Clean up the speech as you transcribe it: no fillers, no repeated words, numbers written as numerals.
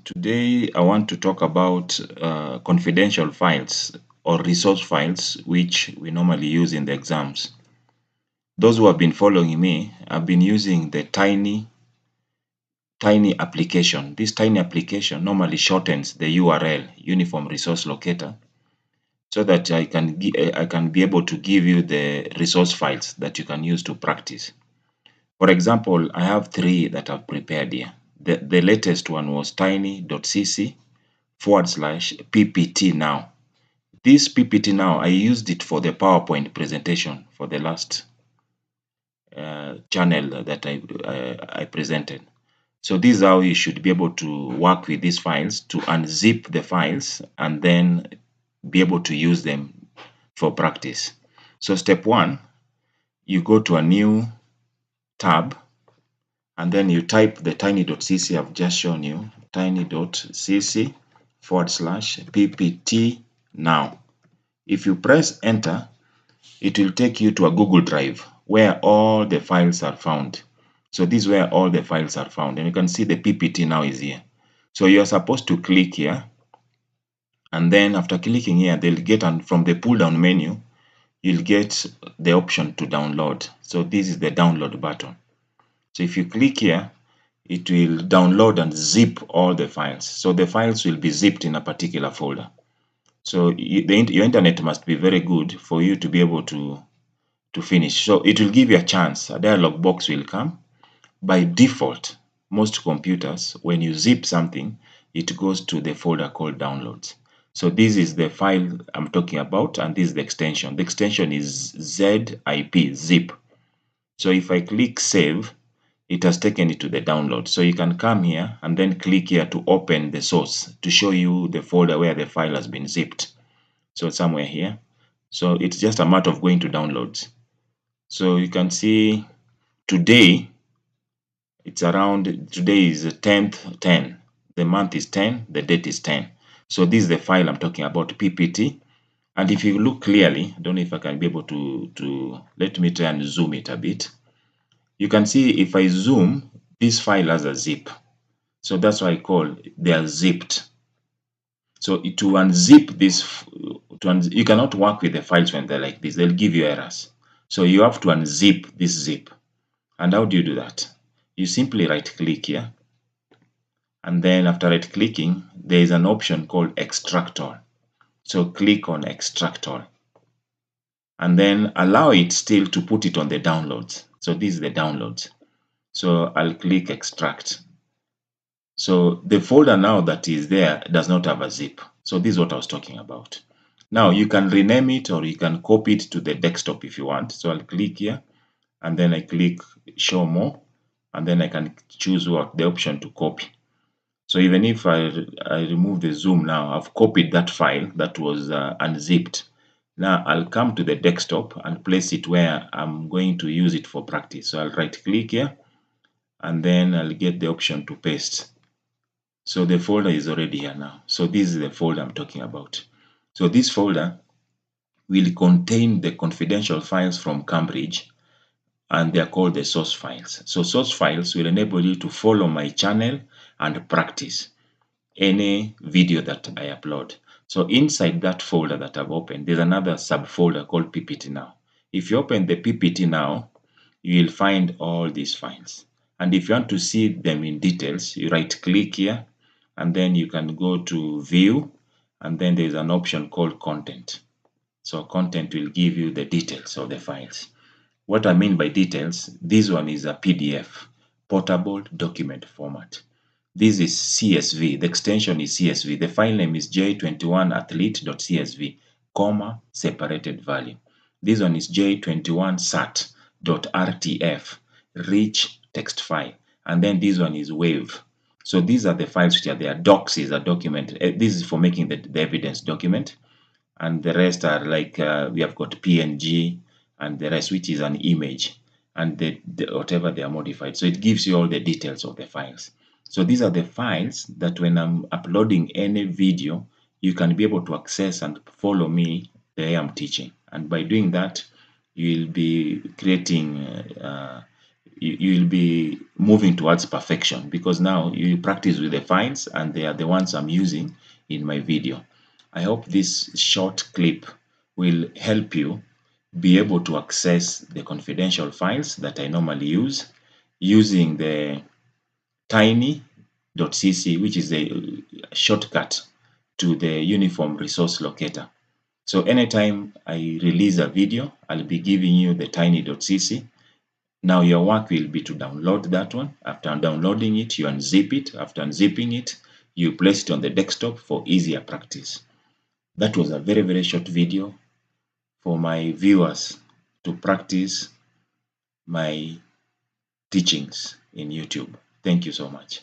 Today I want to talk about confidential files or resource files which we normally use in the exams. Those who have been following me have been using the tiny application. This tiny application normally shortens the URL, Uniform Resource Locator, so that I can be able to give you the resource files that you can use to practice. For example, I have three that I've prepared here. The latest one was tiny.cc/PPT now. This PPT now, I used it for the PowerPoint presentation for the last channel that I presented. So this is how you should be able to work with these files, to unzip the files and then be able to use them for practice. So step one, you go to a new tab and then you type the tiny.cc I've just shown you, tiny.cc/PPT now. If you press enter, it will take you to a Google Drive where all the files are found. So this is where all the files are found, and you can see the PPT now is here. So you're supposed to click here, and then after clicking here, they'll get, and from the pull down menu, you'll get the option to download. So this is the download button. So if you click here, it will download and zip all the files. So the files will be zipped in a particular folder. So your internet must be very good for you to be able to finish. So it will give you a chance. A dialog box will come. By default, most computers, when you zip something, it goes to the folder called downloads. So this is the file I'm talking about, and this is the extension. The extension is zip. Zip. So if I click save, it has taken it to the download. So you can come here and then click here to open the source to show you the folder where the file has been zipped. So somewhere here. So it's just a matter of going to downloads. So you can see today, it's around, today is 10th 10. The month is 10, the date is 10. So this is the file I'm talking about, PPT. And if you look clearly, I don't know if I can be able to let me try and zoom it a bit. You can see if I zoom, this file has a zip. So that's why I call they are zipped. So to unzip this, you cannot work with the files when they're like this. They'll give you errors. So you have to unzip this zip. And how do you do that? You simply right click here. And then after right clicking, there is an option called extract all. So click on extract all. And then allow it still to put it on the downloads. So this is the downloads. So I'll click extract. So the folder now that is there does not have a zip. So this is what I was talking about. Now you can rename it or you can copy it to the desktop if you want. So I'll click here and then I click show more, and then I can choose what the option to copy. So even if I remove the zoom now, I've copied that file that was unzipped. Now I'll come to the desktop and place it where I'm going to use it for practice. So I'll right click here and then I'll get the option to paste. So the folder is already here now. So this is the folder I'm talking about. So this folder will contain the confidential files from Cambridge, and they are called the source files. So source files will enable you to follow my channel and practice any video that I upload. So inside that folder that I've opened, there's another subfolder called PPT now. If you open the PPT now, you will find all these files. And if you want to see them in details, you right click here and then you can go to view, and then there's an option called content. So content will give you the details of the files. What I mean by details, this one is a PDF, portable document format. This is CSV, the extension is CSV. The file name is j21athlete.csv, comma, separated value. This one is j21sat.rtf, rich text file. And then this one is wave. So these are the files which are there. Docs is a document. This is for making the evidence document. And the rest are like, we have got PNG and the rest, which is an image, and whatever they are modified. So it gives you all the details of the files. So these are the files that when I'm uploading any video, you can be able to access and follow me the way I'm teaching. And by doing that, you will be creating you'll be moving towards perfection, because now you practice with the files and they are the ones I'm using in my video. I hope this short clip will help you be able to access the confidential files that I normally use using the tiny.cc, which is a shortcut to the uniform resource locator. So anytime I release a video, I'll be giving you the tiny.cc. Now your work will be to download that one. After downloading it, you unzip it. After unzipping it, you place it on the desktop for easier practice. That was a very, very short video for my viewers to practice my teachings in YouTube. Thank you so much.